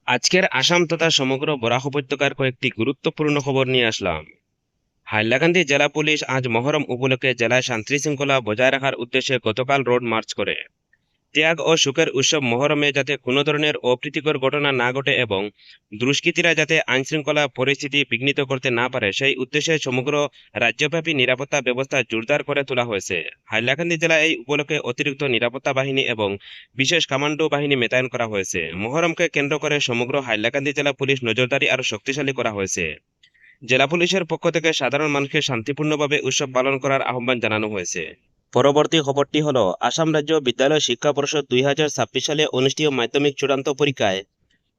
আজকের আসাম তথা সমগ্র বরাক উপত্যকার কয়েকটি গুরুত্বপূর্ণ খবর নিয়ে আসলাম। হাইলাকান্দি জেলা পুলিশ আজ মহরম উপলক্ষে জেলায় শান্তি শৃঙ্খলা বজায় রাখার উদ্দেশ্যে গতকাল রোড মার্চ করে ত্যাগ ও সুখের উৎসব মহরমে যাতে কোনো ধরনের অপ্রীতিকর ঘটনা না ঘটে এবং দুষ্কৃতীরা যাতে আইনশৃঙ্খলা পরিস্থিতি বিঘ্নিত করতে না পারে সেই উদ্দেশ্যে সমগ্র রাজ্যব্যাপী নিরাপত্তা ব্যবস্থা জোরদার করে তোলা হয়েছে। হাইলাকান্দি জেলায় এই উপলক্ষে অতিরিক্ত নিরাপত্তা বাহিনী এবং বিশেষ কমান্ডো বাহিনী মোতায়েন করা হয়েছে। মহরমকে কেন্দ্র করে সমগ্র হাইলাকান্দি জেলা পুলিশ নজরদারি আরও শক্তিশালী করা হয়েছে। জেলা পুলিশের পক্ষ থেকে সাধারণ মানুষকে শান্তিপূর্ণভাবে উৎসব পালন করার আহ্বান জানানো হয়েছে। পরবর্তী খবরটি হল, আসাম রাজ্য বিদ্যালয় শিক্ষা পর্ষদ 2026 সালে অনুষ্ঠিত মাধ্যমিক চূড়ান্ত পরীক্ষায়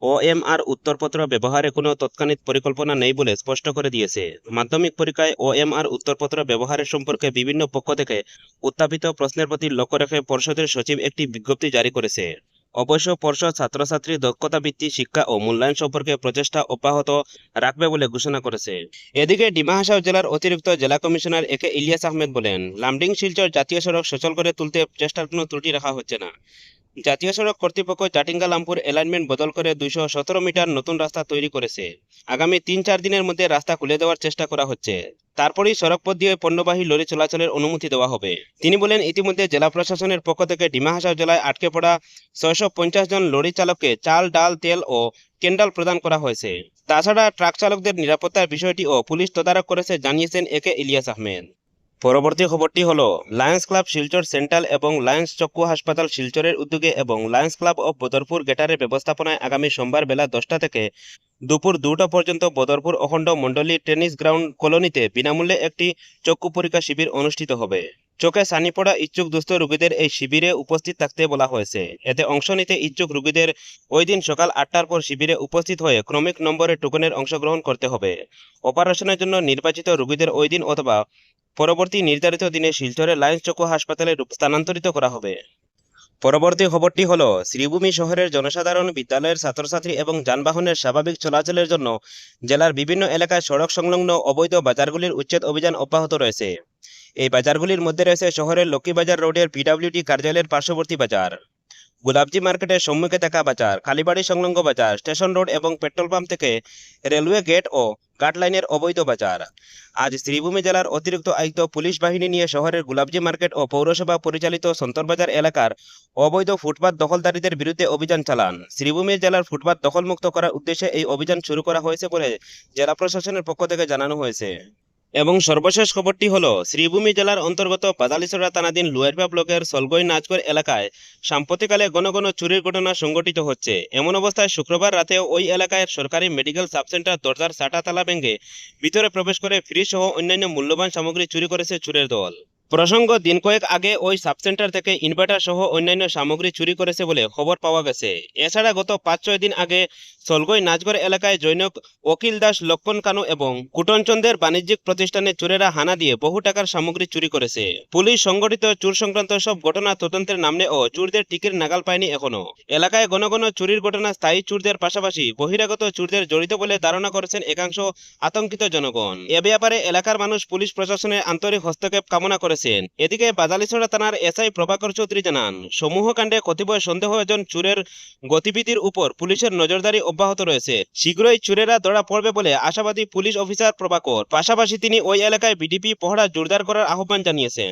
ওএমআর উত্তরপত্র ব্যবহারে কোনো তৎক্ষণিক পরিকল্পনা নেই বলে স্পষ্ট করে দিয়েছে। মাধ্যমিক পরীক্ষায় ওএমআর উত্তরপত্র ব্যবহারের সম্পর্কে বিভিন্ন পক্ষ থেকে উত্থাপিত প্রশ্নের প্রতি লক্ষ্য রেখে পর্ষদের সচিব একটি বিজ্ঞপ্তি জারি করেছে। অবশ্য পর্ষদ ছাত্রছাত্রীর দক্ষতা ভিত্তিক শিক্ষা ও মূল্যায়ন সম্পর্কে প্রচেষ্টা অব্যাহত রাখবে বলে ঘোষণা করেছে। এদিকে ডিমা হাসাও জেলার অতিরিক্ত জেলা কমিশনার একে ইলিয়াস আহমেদ বলেন, লামডিং শিলচর জাতীয় সড়ক সচল করে তুলতে চেষ্টার কোনো ত্রুটি রাখা হচ্ছে না। জাতীয় সড়ক কর্তৃপক্ষ চাটিঙ্গা লামপুর অ্যালাইনমেন্ট বদল করে 217 মিটার নতুন রাস্তা তৈরি করেছে। আগামী 3-4 দিনের মধ্যে রাস্তা খুলে দেওয়ার চেষ্টা করা হচ্ছে। তারপরেই সড়কপথ দিয়ে পণ্যবাহী লরি চলাচলের অনুমতি দেওয়া হবে। তিনি বলেন, ইতিমধ্যে জেলা প্রশাসনের পক্ষ থেকে ডিমা হাসাও জেলায় আটকে পড়া 650 জন লরি চালককে চাল, ডাল, তেল ও ক্যান্ডাল প্রদান করা হয়েছে। তাছাড়া ট্রাক চালকদের নিরাপত্তার বিষয়টিও পুলিশ তদারক করেছে, জানিয়েছেন একে ইলিয়াস আহমেদ। পরবর্তী খবরটি হলো, লায়ন্স ক্লাব শিলচর সেন্ট্রাল এবং লায়ন্স চক্ষু হাসপাতাল শিলচরের উদ্যোগে এবং লায়ন্স ক্লাব অব বদরপুর গেটারের ব্যবস্থাপনায় আগামী সোমবার বেলা 10টা থেকে দুপুর 2টা পর্যন্ত বদরপুর অখণ্ড মণ্ডলী টেনিস গ্রাউন্ড কলোনিতে বিনামূল্যে একটি চক্ষু পরীক্ষা শিবির অনুষ্ঠিত হবে। চোখে ছানি পড়া ইচ্ছুক দুস্থ রোগীদের এই শিবিরে উপস্থিত থাকতে বলা হয়েছে। এতে অংশ নিতে ইচ্ছুক রোগীদের ওই দিন সকাল 8টার পর শিবিরে উপস্থিত হয়ে ক্রমিক নম্বরে টোকনের অংশগ্রহণ করতে হবে। অপারেশনের জন্য নির্বাচিত রোগীদের ওই দিন অথবা পরবর্তী নির্ধারিত দিনে শিলচরের লায়ন্স চক্ষু হাসপাতালে স্থানান্তরিত করা হবে। পরবর্তী খবরটি হলো, শ্রীভূমি শহরের জনসাধারণ, বিদ্যালয়ের ছাত্রছাত্রী এবং যানবাহনের স্বাভাবিক চলাচলের জন্য জেলার বিভিন্ন এলাকায় সড়ক সংলগ্ন অবৈধ বাজারগুলির উচ্ছেদ অভিযান অব্যাহত রয়েছে। এই বাজারগুলির মধ্যে রয়েছে শহরের লক্ষ্মীবাজার রোডের পিডব্লিউডি কার্যালয়ের পার্শ্ববর্তী বাজার, গুলাবজি মার্কেটের সম্মুখে থাকা বাজার, কালীবাড়ি সংলগ্ন বাজার, স্টেশন রোড এবং পেট্রোল পাম্প থেকে রেলওয়ে গেট ও গাট লাইনের অবৈধ বাজার। আজ শ্রীভূমি জেলার অতিরিক্ত আয়ুক্ত পুলিশ বাহিনী নিয়ে শহরের গুলাবজি মার্কেট ও পৌরসভা পরিচালিত সন্তরবাজার এলাকার অবৈধ ফুটপাত দখলদারীদের বিরুদ্ধে অভিযান চালান। শ্রীভূমি জেলার ফুটপাত দখলমুক্ত করার উদ্দেশ্যে এই অভিযান শুরু করা হয়েছে বলে জেলা প্রশাসনের পক্ষ থেকে জানানো হয়েছে। এবং সর্বশেষ খবরটি হলো, শ্রীভূমি জেলার অন্তর্গত পাদালিছড়া থানাধীন লুয়ারপা ব্লকের সলগই নাচগড় এলাকায় সাম্প্রতিককালে ঘন ঘন চুরির ঘটনা সংঘটিত হচ্ছে। এমন অবস্থায় শুক্রবার রাতেও ওই এলাকায় সরকারি মেডিকেল সাবসেন্টার দরজার সাটা তালা ভেঙে ভিতরে প্রবেশ করে ফ্রিজ সহ অন্যান্য মূল্যবান সামগ্রী চুরি করেছে চোরের দল। প্রসঙ্গ, দিন কয়েক আগে ওই সাবসেন্টার থেকে ইনভার্টার সহ অন্যান্য সামগ্রী চুরি করেছে বলে খবর পাওয়া গেছে। এছাড়া গত 5-6 দিন আগে সলগই নাচগড় এলাকায় জৈনক অকিল দাস, লক্ষণ কানু এবং কুটনচন্দের বাণিজ্যিক প্রতিষ্ঠানে চোরেরা হানা দিয়ে বহু টাকার সামগ্রী চুরি করেছে। পুলিশ সংগঠিত চুর সংক্রান্ত সব ঘটনা তদন্তের নামে ও চোরদের টিকির নাগাল পায়নি এখনো। এলাকায় ঘন ঘন চুরির ঘটনা স্থায়ী চোরদের পাশাপাশি বহিরাগত চোরদের জড়িত বলে ধারণা করেছেন একাংশ আতঙ্কিত জনগণ। এ ব্যাপারে এলাকার মানুষ পুলিশ প্রশাসনের আন্তরিক হস্তক্ষেপ কামনা করেছেন। এদিকে বাদালিছড়া থানার এসআই প্রভাকর চৌধুরী জানান, সমূহকাণ্ডে কতিপয় সন্দেহভাজন চোরের গতিবিধির উপর পুলিশের নজরদারি অব্যাহত রয়েছে। শীঘ্রই চোরেরা ধরা পড়বে বলে আশাবাদী পুলিশ অফিসার প্রভাকর। পাশাপাশি তিনি ওই এলাকায় বিডিপি পহড়া জোরদার করার আহ্বান জানিয়েছেন।